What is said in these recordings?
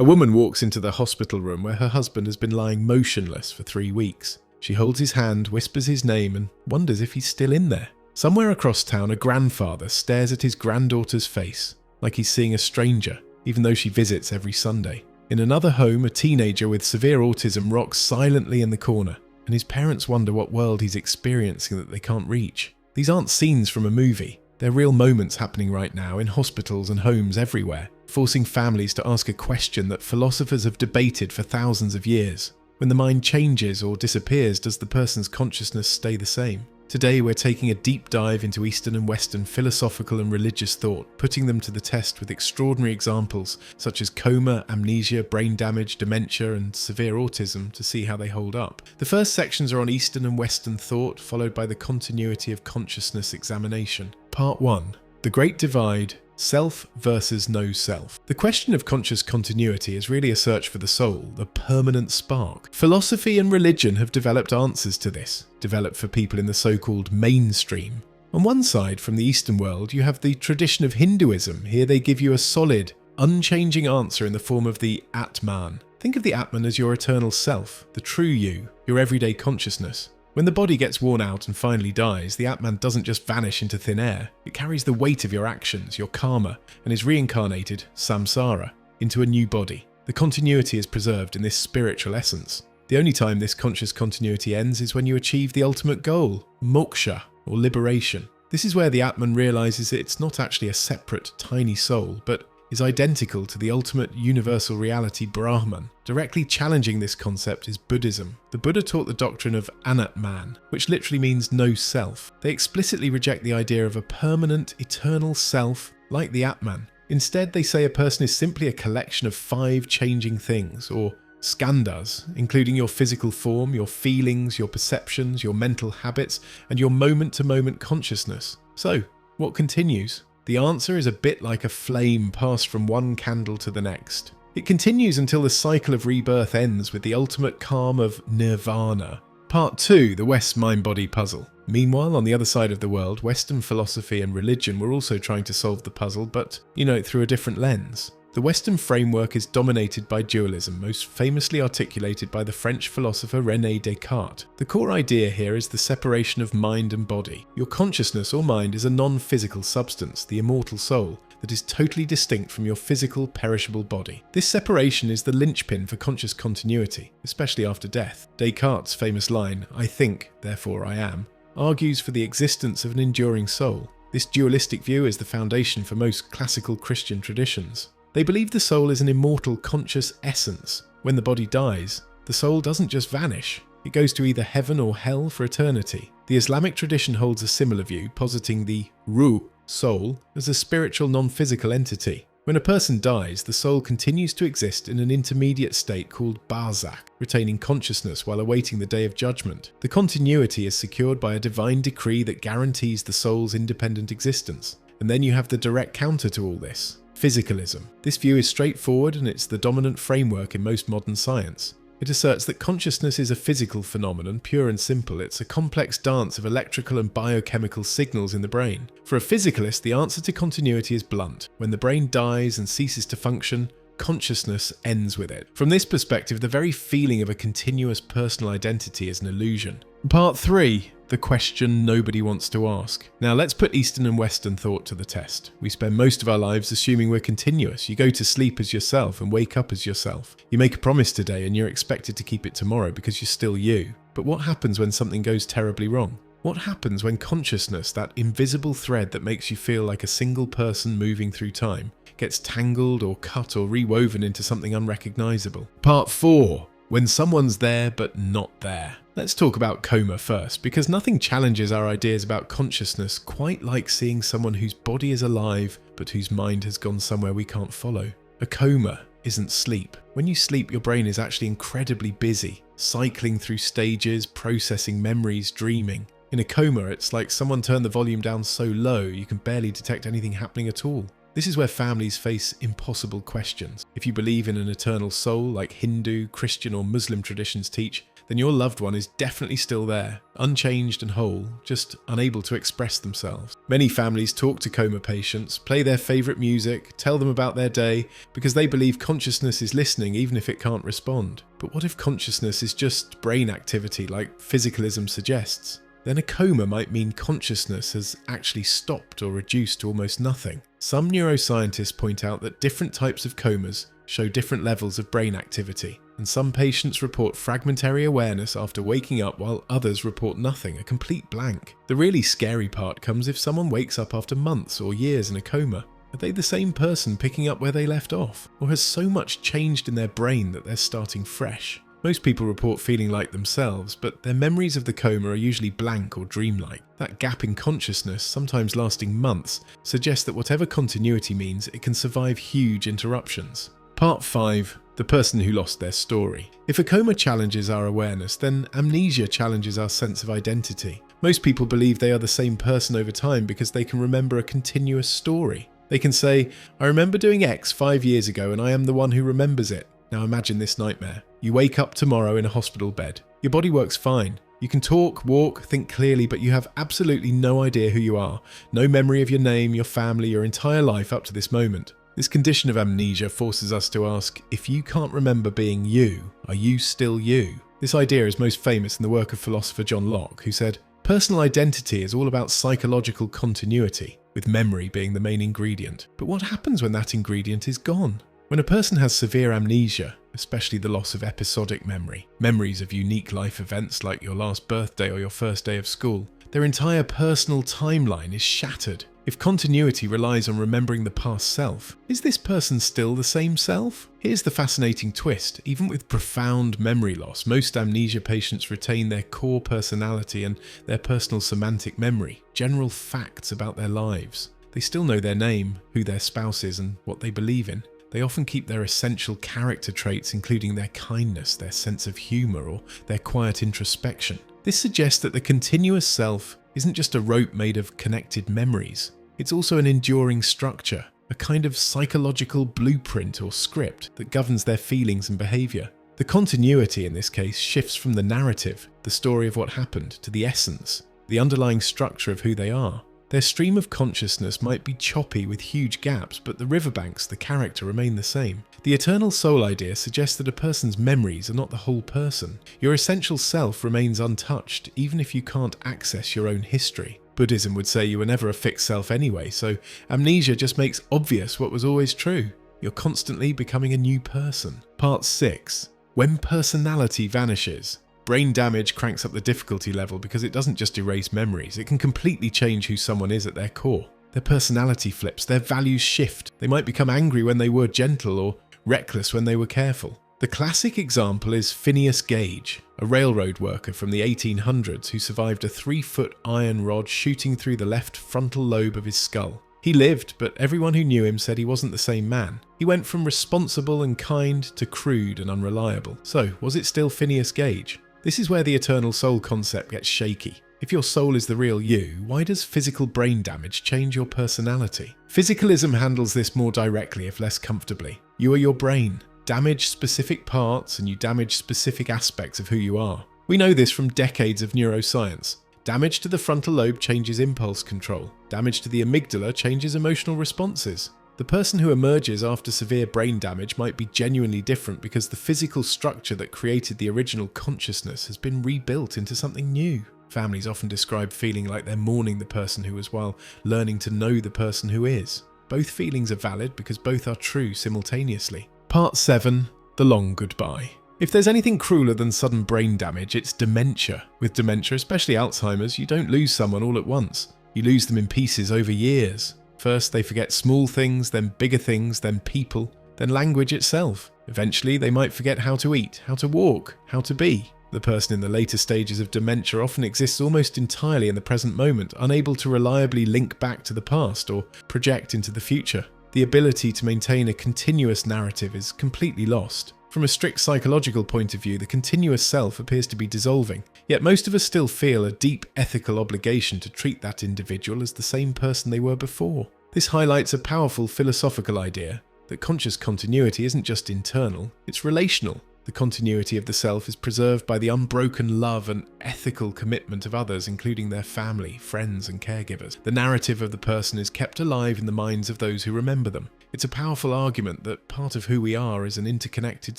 A woman walks into the hospital room where her husband has been lying motionless for 3 weeks. She holds his hand, whispers his name, and wonders if he's still in there. Somewhere across town, a grandfather stares at his granddaughter's face, like he's seeing a stranger, even though she visits every Sunday. In another home, a teenager with severe autism rocks silently in the corner, and his parents wonder what world he's experiencing that they can't reach. These aren't scenes from a movie. They're real moments happening right now in hospitals and homes everywhere, forcing families to ask a question that philosophers have debated for thousands of years. When the mind changes or disappears, does the person's consciousness stay the same? Today we're taking a deep dive into Eastern and Western philosophical and religious thought, putting them to the test with extraordinary examples such as coma, amnesia, brain damage, dementia and severe autism to see how they hold up. The first sections are on Eastern and Western thought, followed by the continuity of consciousness examination. Part 1. The Great Divide. Self versus no self. The question of conscious continuity is really a search for the soul, the permanent spark. Philosophy and religion have developed answers to this, developed for people in the so-called mainstream. On one side, from the Eastern world, you have the tradition of Hinduism. Here they give you a solid, unchanging answer in the form of the ātman. Think of the ātman as your eternal self, the true you, your everyday consciousness. When the body gets worn out and finally dies, the ātman doesn't just vanish into thin air. It carries the weight of your actions, your karma, and is reincarnated, samsara, into a new body. The continuity is preserved in this spiritual essence. The only time this conscious continuity ends is when you achieve the ultimate goal, moksha, or liberation. This is where the ātman realizes it's not actually a separate, tiny soul, but is identical to the ultimate universal reality Brahman. Directly challenging this concept is Buddhism. The Buddha taught the doctrine of ātman, which literally means no self. They explicitly reject the idea of a permanent, eternal self like the ātman. Instead, they say a person is simply a collection of 5 changing things, or skandhas, including your physical form, your feelings, your perceptions, your mental habits, and your moment-to-moment consciousness. So, what continues? The answer is a bit like a flame passed from one candle to the next. It continues until the cycle of rebirth ends with the ultimate calm of nirvana. Part 2, the West mind-body puzzle. Meanwhile, on the other side of the world, Western philosophy and religion were also trying to solve the puzzle, but, through a different lens. The Western framework is dominated by dualism, most famously articulated by the French philosopher René Descartes. The core idea here is the separation of mind and body. Your consciousness or mind is a non-physical substance, the immortal soul, that is totally distinct from your physical, perishable body. This separation is the linchpin for conscious continuity, especially after death. Descartes' famous line, "I think, therefore I am," argues for the existence of an enduring soul. This dualistic view is the foundation for most classical Christian traditions. They believe the soul is an immortal conscious essence. When the body dies, the soul doesn't just vanish. It goes to either heaven or hell for eternity. The Islamic tradition holds a similar view, positing the ruh, soul, as a spiritual non-physical entity. When a person dies, the soul continues to exist in an intermediate state called barzakh, retaining consciousness while awaiting the day of judgment. The continuity is secured by a divine decree that guarantees the soul's independent existence. And then you have the direct counter to all this. Physicalism. This view is straightforward and it's the dominant framework in most modern science. It asserts that consciousness is a physical phenomenon, pure and simple. It's a complex dance of electrical and biochemical signals in the brain. For a physicalist, the answer to continuity is blunt. When the brain dies and ceases to function, consciousness ends with it. From this perspective, the very feeling of a continuous personal identity is an illusion. Part 3. The question nobody wants to ask. Now let's put Eastern and Western thought to the test. We spend most of our lives assuming we're continuous. You go to sleep as yourself and wake up as yourself. You make a promise today and you're expected to keep it tomorrow because you're still you. But what happens when something goes terribly wrong? What happens when consciousness, that invisible thread that makes you feel like a single person moving through time, gets tangled or cut or rewoven into something unrecognizable? Part 4. When someone's there but not there. Let's talk about coma first, because nothing challenges our ideas about consciousness quite like seeing someone whose body is alive but whose mind has gone somewhere we can't follow. A coma isn't sleep. When you sleep, your brain is actually incredibly busy, cycling through stages, processing memories, dreaming. In a coma, it's like someone turned the volume down so low you can barely detect anything happening at all. This is where families face impossible questions. If you believe in an eternal soul like Hindu, Christian or Muslim traditions teach, then your loved one is definitely still there, unchanged and whole, just unable to express themselves. Many families talk to coma patients, play their favourite music, tell them about their day, because they believe consciousness is listening even if it can't respond. But what if consciousness is just brain activity like physicalism suggests? Then a coma might mean consciousness has actually stopped or reduced to almost nothing. Some neuroscientists point out that different types of comas show different levels of brain activity, and some patients report fragmentary awareness after waking up while others report nothing, a complete blank. The really scary part comes if someone wakes up after months or years in a coma. Are they the same person picking up where they left off? Or has so much changed in their brain that they're starting fresh? Most people report feeling like themselves, but their memories of the coma are usually blank or dreamlike. That gap in consciousness, sometimes lasting months, suggests that whatever continuity means, it can survive huge interruptions. Part 5. The person who lost their story. If a coma challenges our awareness, then amnesia challenges our sense of identity. Most people believe they are the same person over time because they can remember a continuous story. They can say, "I remember doing X 5 years ago and I am the one who remembers it." Now imagine this nightmare. You wake up tomorrow in a hospital bed. Your body works fine. You can talk, walk, think clearly, but you have absolutely no idea who you are. No memory of your name, your family, your entire life up to this moment. This condition of amnesia forces us to ask, if you can't remember being you, are you still you? This idea is most famous in the work of philosopher John Locke, who said, "Personal identity is all about psychological continuity, with memory being the main ingredient. But what happens when that ingredient is gone? When a person has severe amnesia, especially the loss of episodic memory, memories of unique life events like your last birthday or your first day of school, their entire personal timeline is shattered. If continuity relies on remembering the past self, is this person still the same self? Here's the fascinating twist. Even with profound memory loss, most amnesia patients retain their core personality and their personal semantic memory, general facts about their lives. They still know their name, who their spouse is, and what they believe in. They often keep their essential character traits, including their kindness, their sense of humour, or their quiet introspection. This suggests that the continuous self isn't just a rope made of connected memories. It's also an enduring structure, a kind of psychological blueprint or script that governs their feelings and behaviour. The continuity in this case shifts from the narrative, the story of what happened, to the essence, the underlying structure of who they are. Their stream of consciousness might be choppy with huge gaps, but the riverbanks, the character, remain the same. The eternal soul idea suggests that a person's memories are not the whole person. Your essential self remains untouched, even if you can't access your own history. Buddhism would say you were never a fixed self anyway, so amnesia just makes obvious what was always true. You're constantly becoming a new person. Part 6. When personality vanishes. Brain damage cranks up the difficulty level because it doesn't just erase memories, it can completely change who someone is at their core. Their personality flips, their values shift. They might become angry when they were gentle or reckless when they were careful. The classic example is Phineas Gage, a railroad worker from the 1800s who survived a 3-foot iron rod shooting through the left frontal lobe of his skull. He lived, but everyone who knew him said he wasn't the same man. He went from responsible and kind to crude and unreliable. So, was it still Phineas Gage? This is where the eternal soul concept gets shaky. If your soul is the real you, why does physical brain damage change your personality? Physicalism handles this more directly, if less comfortably. You are your brain. Damage specific parts and you damage specific aspects of who you are. We know this from decades of neuroscience. Damage to the frontal lobe changes impulse control. Damage to the amygdala changes emotional responses. The person who emerges after severe brain damage might be genuinely different because the physical structure that created the original consciousness has been rebuilt into something new. Families often describe feeling like they're mourning the person who was while learning to know the person who is. Both feelings are valid because both are true simultaneously. Part 7. The long goodbye. If there's anything crueler than sudden brain damage, it's dementia. With dementia, especially Alzheimer's, you don't lose someone all at once. You lose them in pieces over years. First, they forget small things, then bigger things, then people, then language itself. Eventually, they might forget how to eat, how to walk, how to be. The person in the later stages of dementia often exists almost entirely in the present moment, unable to reliably link back to the past or project into the future. The ability to maintain a continuous narrative is completely lost. From a strict psychological point of view, the continuous self appears to be dissolving, yet most of us still feel a deep ethical obligation to treat that individual as the same person they were before. This highlights a powerful philosophical idea that conscious continuity isn't just internal, it's relational. The The continuity of the self is preserved by the unbroken love and ethical commitment of others, including their family, friends, and caregivers. The narrative of the person is kept alive in the minds of those who remember them. It's a powerful argument that part of who we are is an interconnected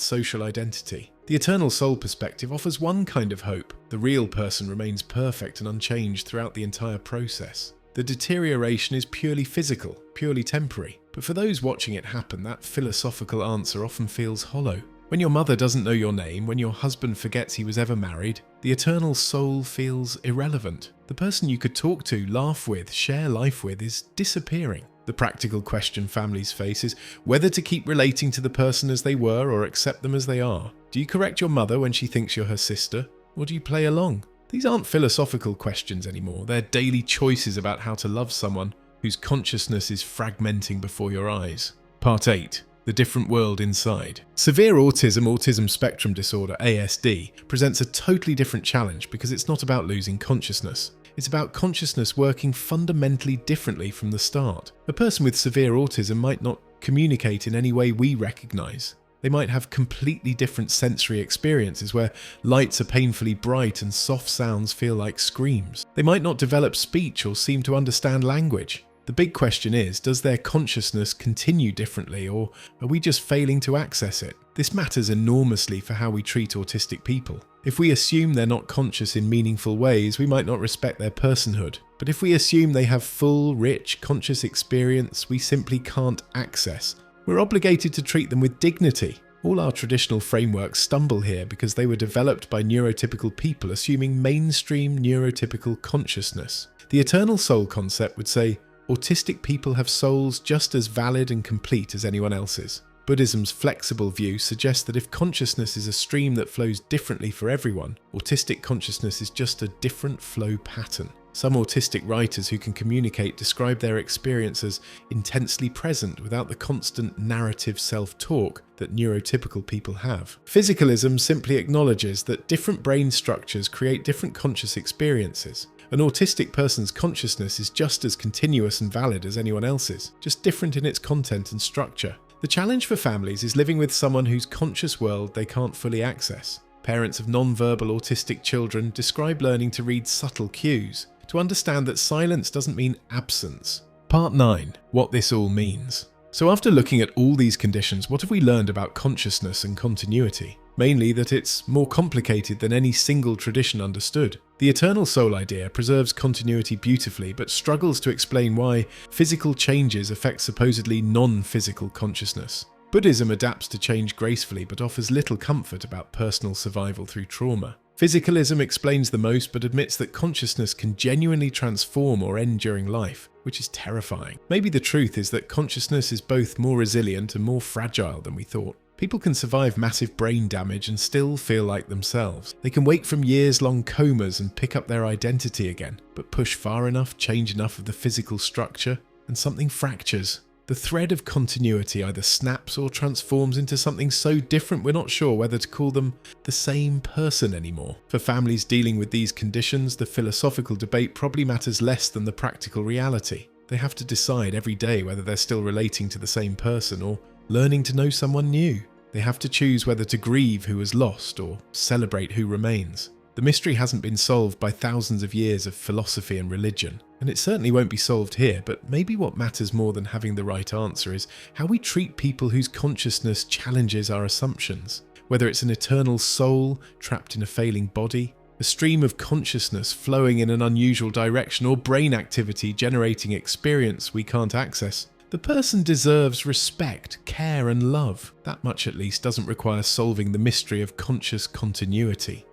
social identity. The eternal soul perspective offers one kind of hope. The real person remains perfect and unchanged throughout the entire process. The deterioration is purely physical, purely temporary. But for those watching it happen, that philosophical answer often feels hollow. When your mother doesn't know your name, when your husband forgets he was ever married, the eternal soul feels irrelevant. The person you could talk to, laugh with, share life with is disappearing. The practical question families face is whether to keep relating to the person as they were or accept them as they are. Do you correct your mother when she thinks you're her sister, or do you play along? These aren't philosophical questions anymore. They're daily choices about how to love someone whose consciousness is fragmenting before your eyes. Part 8. The different world inside. Severe autism spectrum disorder, ASD, presents a totally different challenge because it's not about losing consciousness. It's about consciousness working fundamentally differently from the start. A person with severe autism might not communicate in any way we recognize. They might have completely different sensory experiences where lights are painfully bright and soft sounds feel like screams. They might not develop speech or seem to understand language. The big question is, does their consciousness continue differently, or are we just failing to access it? This matters enormously for how we treat autistic people. If we assume they're not conscious in meaningful ways, we might not respect their personhood. But if we assume they have full, rich, conscious experience we simply can't access, we're obligated to treat them with dignity. All our traditional frameworks stumble here because they were developed by neurotypical people assuming mainstream neurotypical consciousness. The eternal soul concept would say, autistic people have souls just as valid and complete as anyone else's. Buddhism's flexible view suggests that if consciousness is a stream that flows differently for everyone, autistic consciousness is just a different flow pattern. Some autistic writers who can communicate describe their experience as intensely present without the constant narrative self-talk that neurotypical people have. Physicalism simply acknowledges that different brain structures create different conscious experiences. An autistic person's consciousness is just as continuous and valid as anyone else's, just different in its content and structure. The challenge for families is living with someone whose conscious world they can't fully access. Parents of non-verbal autistic children describe learning to read subtle cues, to understand that silence doesn't mean absence. Part 9. What this all means. So after looking at all these conditions, what have we learned about consciousness and continuity? Mainly that it's more complicated than any single tradition understood. The eternal soul idea preserves continuity beautifully, but struggles to explain why physical changes affect supposedly non-physical consciousness. Buddhism adapts to change gracefully, but offers little comfort about personal survival through trauma. Physicalism explains the most, but admits that consciousness can genuinely transform or end during life, which is terrifying. Maybe the truth is that consciousness is both more resilient and more fragile than we thought. People can survive massive brain damage and still feel like themselves. They can wake from years-long comas and pick up their identity again, but push far enough, change enough of the physical structure, and something fractures. The thread of continuity either snaps or transforms into something so different we're not sure whether to call them the same person anymore. For families dealing with these conditions, the philosophical debate probably matters less than the practical reality. They have to decide every day whether they're still relating to the same person or learning to know someone new. They have to choose whether to grieve who was lost or celebrate who remains. The mystery hasn't been solved by thousands of years of philosophy and religion, and it certainly won't be solved here, but maybe what matters more than having the right answer is how we treat people whose consciousness challenges our assumptions. Whether it's an eternal soul trapped in a failing body, a stream of consciousness flowing in an unusual direction, or brain activity generating experience we can't access. The person deserves respect, care, and love. That much at least doesn't require solving the mystery of conscious continuity.